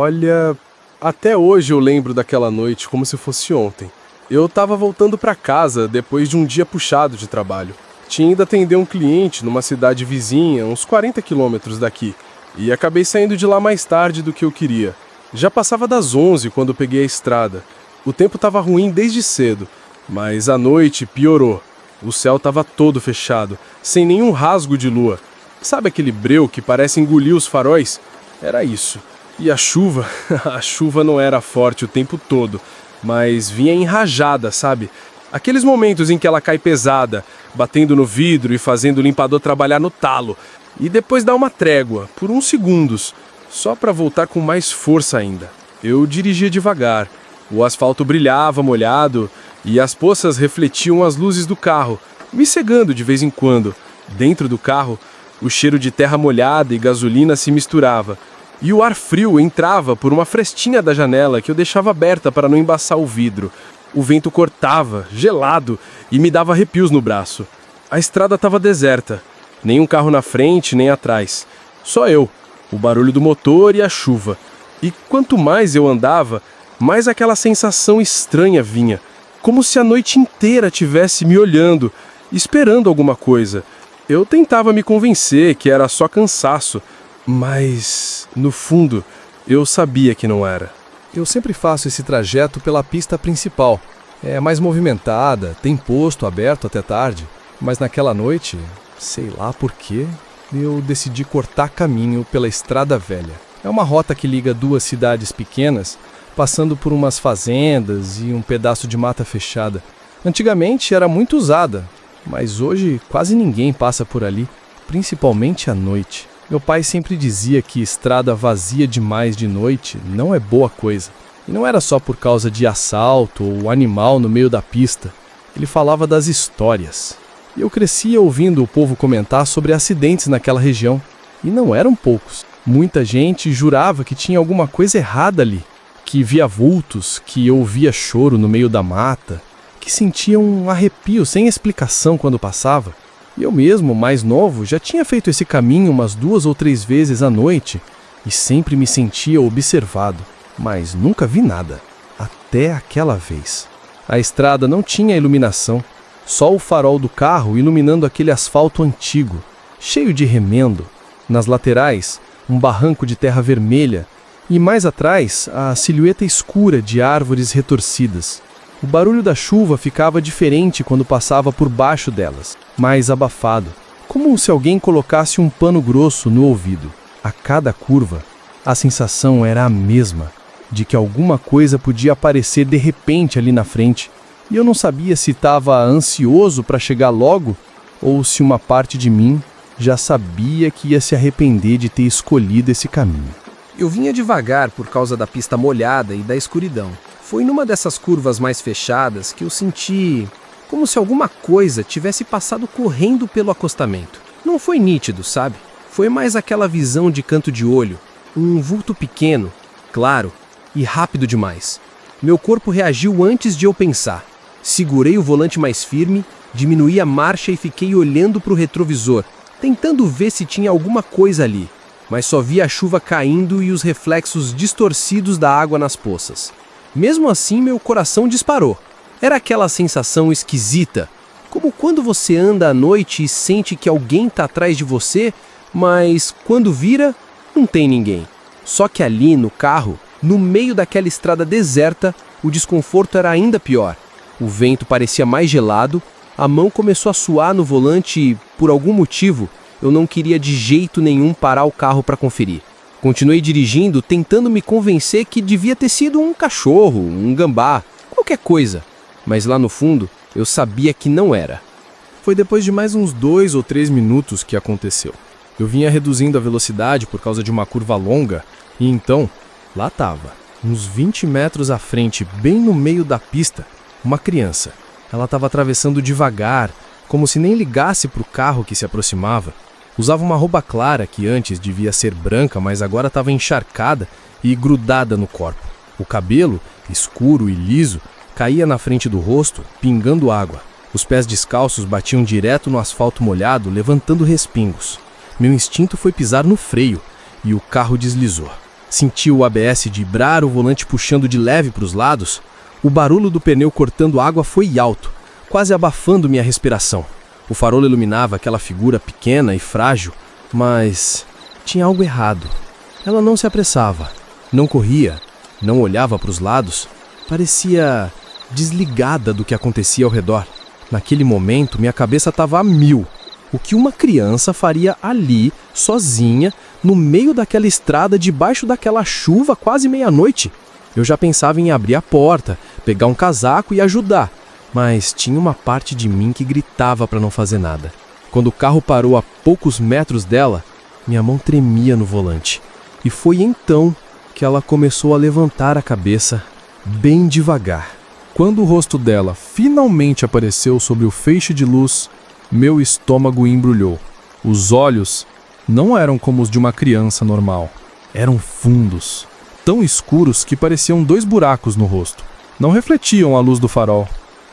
Olha, até hoje eu lembro daquela noite como se fosse ontem. Eu tava voltando pra casa depois de um dia puxado de trabalho. Tinha ido atender um cliente numa cidade vizinha, uns 40 quilômetros daqui, e acabei saindo de lá mais tarde do que eu queria. Já passava das 11 quando peguei a estrada. O tempo tava ruim desde cedo, mas a noite piorou. O céu tava todo fechado, sem nenhum rasgo de lua. Sabe aquele breu que parece engolir os faróis? Era isso. E a chuva? A chuva não era forte o tempo todo, mas vinha em rajada, sabe? Aqueles momentos em que ela cai pesada, batendo no vidro e fazendo o limpador trabalhar no talo, e depois dá uma trégua, por uns segundos, só para voltar com mais força ainda. Eu dirigia devagar, o asfalto brilhava molhado e as poças refletiam as luzes do carro, me cegando de vez em quando. Dentro do carro, o cheiro de terra molhada e gasolina se misturava, e o ar frio entrava por uma frestinha da janela que eu deixava aberta para não embaçar o vidro. O vento cortava, gelado, e me dava arrepios no braço. A estrada estava deserta, nem um carro na frente nem atrás. Só eu, o barulho do motor e a chuva. E quanto mais eu andava, mais aquela sensação estranha vinha, como se a noite inteira tivesse me olhando, esperando alguma coisa. Eu tentava me convencer que era só cansaço, mas, no fundo, eu sabia que não era. Eu sempre faço esse trajeto pela pista principal. É mais movimentada, tem posto aberto até tarde. Mas naquela noite, sei lá por quê, eu decidi cortar caminho pela Estrada Velha. É uma rota que liga duas cidades pequenas, passando por umas fazendas e um pedaço de mata fechada. Antigamente era muito usada, mas hoje quase ninguém passa por ali, principalmente à noite. Meu pai sempre dizia que estrada vazia demais de noite não é boa coisa. E não era só por causa de assalto ou animal no meio da pista. Ele falava das histórias. E eu crescia ouvindo o povo comentar sobre acidentes naquela região. E não eram poucos. Muita gente jurava que tinha alguma coisa errada ali. Que via vultos, que ouvia choro no meio da mata, que sentia um arrepio sem explicação quando passava. E eu mesmo, mais novo, já tinha feito esse caminho umas 2 ou 3 vezes à noite e sempre me sentia observado, mas nunca vi nada, até aquela vez. A estrada não tinha iluminação, só o farol do carro iluminando aquele asfalto antigo, cheio de remendo. Nas laterais, um barranco de terra vermelha e mais atrás, a silhueta escura de árvores retorcidas. O barulho da chuva ficava diferente quando passava por baixo delas, mais abafado, como se alguém colocasse um pano grosso no ouvido. A cada curva, a sensação era a mesma, de que alguma coisa podia aparecer de repente ali na frente, e eu não sabia se estava ansioso para chegar logo ou se uma parte de mim já sabia que ia se arrepender de ter escolhido esse caminho. Eu vinha devagar por causa da pista molhada e da escuridão. Foi numa dessas curvas mais fechadas que eu senti como se alguma coisa tivesse passado correndo pelo acostamento. Não foi nítido, sabe? Foi mais aquela visão de canto de olho, um vulto pequeno, claro e rápido demais. Meu corpo reagiu antes de eu pensar. Segurei o volante mais firme, diminuí a marcha e fiquei olhando para o retrovisor, tentando ver se tinha alguma coisa ali, mas só vi a chuva caindo e os reflexos distorcidos da água nas poças. Mesmo assim, meu coração disparou. Era aquela sensação esquisita, como quando você anda à noite e sente que alguém está atrás de você, mas quando vira, não tem ninguém. Só que ali no carro, no meio daquela estrada deserta, o desconforto era ainda pior. O vento parecia mais gelado, a mão começou a suar no volante e, por algum motivo, eu não queria de jeito nenhum parar o carro para conferir. Continuei dirigindo, tentando me convencer que devia ter sido um cachorro, um gambá, qualquer coisa. Mas lá no fundo, eu sabia que não era. Foi depois de mais uns 2 ou 3 minutos que aconteceu. Eu vinha reduzindo a velocidade por causa de uma curva longa, e então, lá estava, uns 20 metros à frente, bem no meio da pista, uma criança. Ela estava atravessando devagar, como se nem ligasse para o carro que se aproximava. Usava uma roupa clara que antes devia ser branca, mas agora estava encharcada e grudada no corpo. O cabelo, escuro e liso, caía na frente do rosto, pingando água. Os pés descalços batiam direto no asfalto molhado, levantando respingos. Meu instinto foi pisar no freio e o carro deslizou. Senti o ABS vibrar, o volante puxando de leve para os lados. O barulho do pneu cortando água foi alto, quase abafando minha respiração. O farol iluminava aquela figura pequena e frágil, mas tinha algo errado. Ela não se apressava, não corria, não olhava para os lados. Parecia desligada do que acontecia ao redor. Naquele momento, minha cabeça estava a mil. O que uma criança faria ali, sozinha, no meio daquela estrada, debaixo daquela chuva, quase meia-noite? Eu já pensava em abrir a porta, pegar um casaco e ajudar, mas tinha uma parte de mim que gritava para não fazer nada. Quando o carro parou a poucos metros dela, minha mão tremia no volante. E foi então que ela começou a levantar a cabeça, bem devagar. Quando o rosto dela finalmente apareceu sobre o feixe de luz, meu estômago embrulhou. Os olhos não eram como os de uma criança normal. Eram fundos, tão escuros que pareciam 2 buracos no rosto. Não refletiam a luz do farol.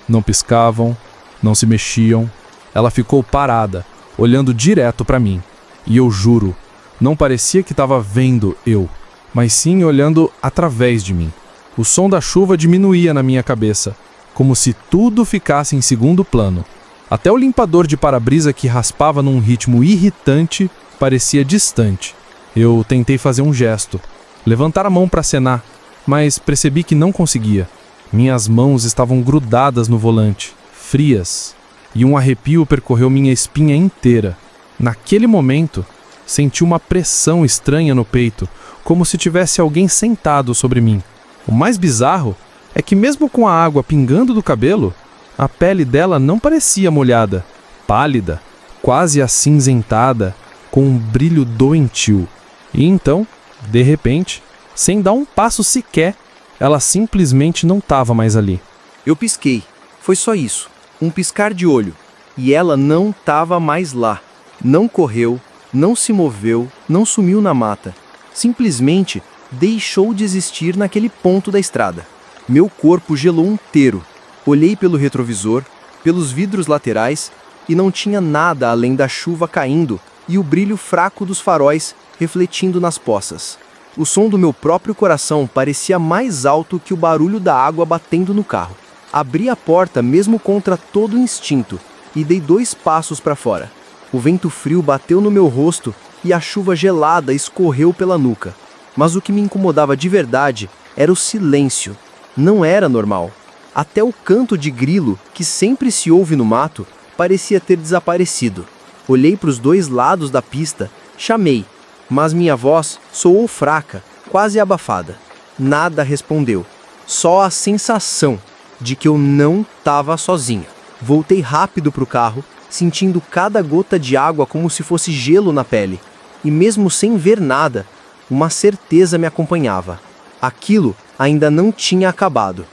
Não piscavam, não se mexiam. Ela ficou parada, olhando direto para mim. E eu juro, não parecia que estava vendo eu, mas sim olhando através de mim. O som da chuva diminuía na minha cabeça, como se tudo ficasse em segundo plano. Até o limpador de para-brisa que raspava num ritmo irritante parecia distante. Eu tentei fazer um gesto, levantar a mão para acenar, mas percebi que não conseguia. Minhas mãos estavam grudadas no volante, frias, e um arrepio percorreu minha espinha inteira. Naquele momento, senti uma pressão estranha no peito, como se tivesse alguém sentado sobre mim. O mais bizarro é que mesmo com a água pingando do cabelo, a pele dela não parecia molhada, pálida, quase acinzentada, com um brilho doentio. E então, de repente, sem dar um passo sequer, ela simplesmente não estava mais ali. Eu pisquei. Foi só isso. Um piscar de olho. E ela não estava mais lá. Não correu, não se moveu, não sumiu na mata. Simplesmente deixou de existir naquele ponto da estrada. Meu corpo gelou inteiro. Olhei pelo retrovisor, pelos vidros laterais, e não tinha nada além da chuva caindo e o brilho fraco dos faróis refletindo nas poças. O som do meu próprio coração parecia mais alto que o barulho da água batendo no carro. Abri a porta mesmo contra todo o instinto e dei 2 passos para fora. O vento frio bateu no meu rosto e a chuva gelada escorreu pela nuca. Mas o que me incomodava de verdade era o silêncio. Não era normal. Até o canto de grilo, que sempre se ouve no mato, parecia ter desaparecido. Olhei para os 2 lados da pista, chamei, mas minha voz soou fraca, quase abafada. Nada respondeu, só a sensação de que eu não estava sozinho. Voltei rápido para o carro, sentindo cada gota de água como se fosse gelo na pele. E mesmo sem ver nada, uma certeza me acompanhava. Aquilo ainda não tinha acabado.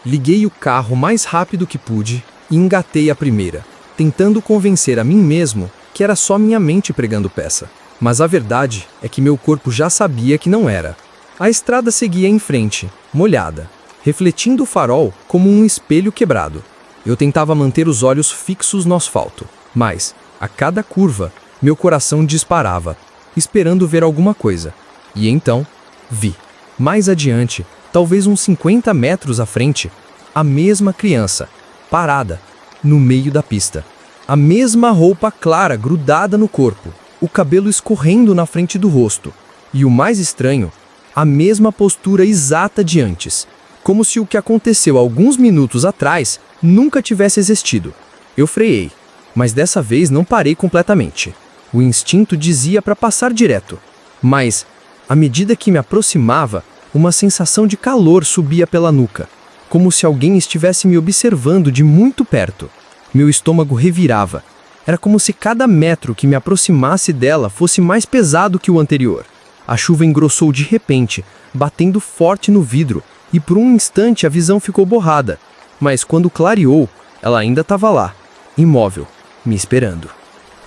Liguei o carro o mais rápido que pude e engatei a primeira, tentando convencer a mim mesmo que era só minha mente pregando peça. Mas a verdade é que meu corpo já sabia que não era. A estrada seguia em frente, molhada, refletindo o farol como um espelho quebrado. Eu tentava manter os olhos fixos no asfalto, mas, a cada curva, meu coração disparava, esperando ver alguma coisa. E então, vi. Mais adiante, talvez uns 50 metros à frente, a mesma criança, parada, no meio da pista. A mesma roupa clara grudada no corpo, o cabelo escorrendo na frente do rosto. E o mais estranho, a mesma postura exata de antes, como se o que aconteceu alguns minutos atrás nunca tivesse existido. Eu freiei, mas dessa vez não parei completamente. O instinto dizia para passar direto, mas, à medida que me aproximava, uma sensação de calor subia pela nuca, como se alguém estivesse me observando de muito perto. Meu estômago revirava. Era como se cada metro que me aproximasse dela fosse mais pesado que o anterior. A chuva engrossou de repente, batendo forte no vidro, e por um instante a visão ficou borrada. Mas quando clareou, ela ainda estava lá, imóvel, me esperando.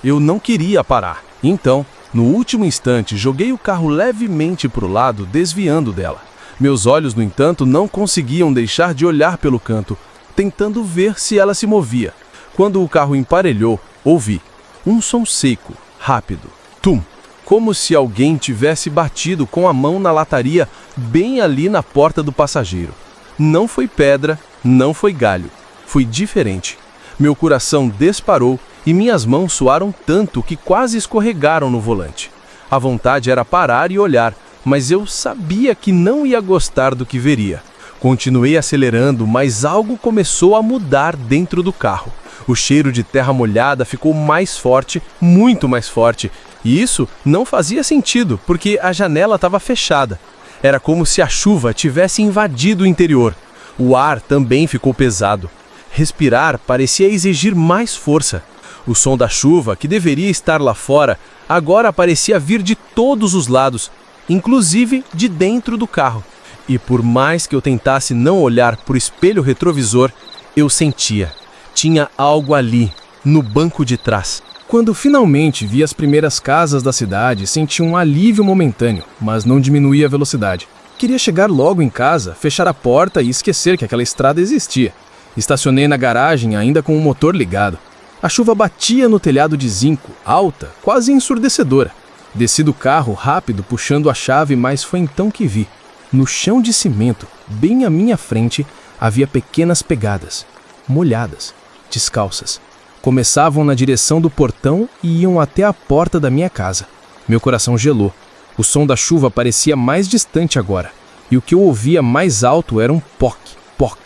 Eu não queria parar. Então, no último instante, joguei o carro levemente para o lado, desviando dela. Meus olhos, no entanto, não conseguiam deixar de olhar pelo canto, tentando ver se ela se movia. Quando o carro emparelhou, ouvi um som seco, rápido, tum, como se alguém tivesse batido com a mão na lataria bem ali na porta do passageiro. Não foi pedra, não foi galho. Foi diferente. Meu coração disparou e minhas mãos suaram tanto que quase escorregaram no volante. A vontade era parar e olhar, mas eu sabia que não ia gostar do que veria. Continuei acelerando, mas algo começou a mudar dentro do carro. O cheiro de terra molhada ficou mais forte, muito mais forte. E isso não fazia sentido, porque a janela estava fechada. Era como se a chuva tivesse invadido o interior. O ar também ficou pesado. Respirar parecia exigir mais força. O som da chuva, que deveria estar lá fora, agora parecia vir de todos os lados, inclusive de dentro do carro. E por mais que eu tentasse não olhar para o espelho retrovisor, eu sentia. Tinha algo ali, no banco de trás. Quando finalmente vi as primeiras casas da cidade, senti um alívio momentâneo, mas não diminuí a velocidade. Queria chegar logo em casa, fechar a porta e esquecer que aquela estrada existia. Estacionei na garagem ainda com o motor ligado. A chuva batia no telhado de zinco, alta, quase ensurdecedora. Desci do carro rápido, puxando a chave, mas foi então que vi. No chão de cimento, bem à minha frente, havia pequenas pegadas, molhadas, descalças. Começavam na direção do portão e iam até a porta da minha casa. Meu coração gelou. O som da chuva parecia mais distante agora, e o que eu ouvia mais alto era um poc, poc,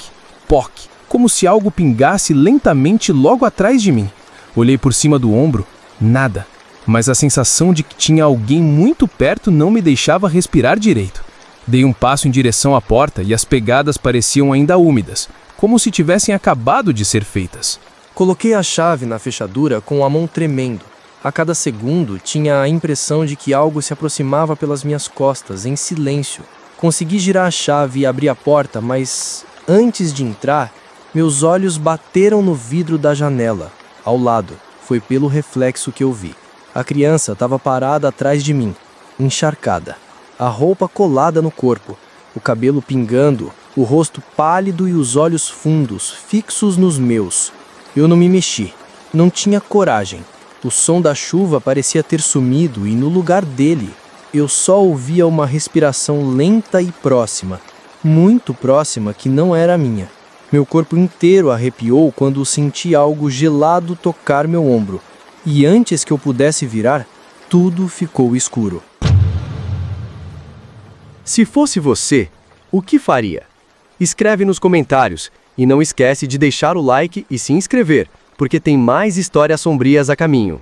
poc, como se algo pingasse lentamente logo atrás de mim. Olhei por cima do ombro, nada, mas a sensação de que tinha alguém muito perto não me deixava respirar direito. Dei um passo em direção à porta e as pegadas pareciam ainda úmidas, como se tivessem acabado de ser feitas. Coloquei a chave na fechadura com a mão tremendo. A cada segundo tinha a impressão de que algo se aproximava pelas minhas costas, em silêncio. Consegui girar a chave e abrir a porta, mas antes de entrar, meus olhos bateram no vidro da janela, ao lado. Foi pelo reflexo que eu vi. A criança estava parada atrás de mim, encharcada, a roupa colada no corpo, o cabelo pingando, o rosto pálido e os olhos fundos, fixos nos meus. Eu não me mexi, não tinha coragem. O som da chuva parecia ter sumido e no lugar dele, eu só ouvia uma respiração lenta e próxima, muito próxima que não era minha. Meu corpo inteiro arrepiou quando senti algo gelado tocar meu ombro, e antes que eu pudesse virar, tudo ficou escuro. Se fosse você, o que faria? Escreve nos comentários e não esquece de deixar o like e se inscrever, porque tem mais histórias sombrias a caminho.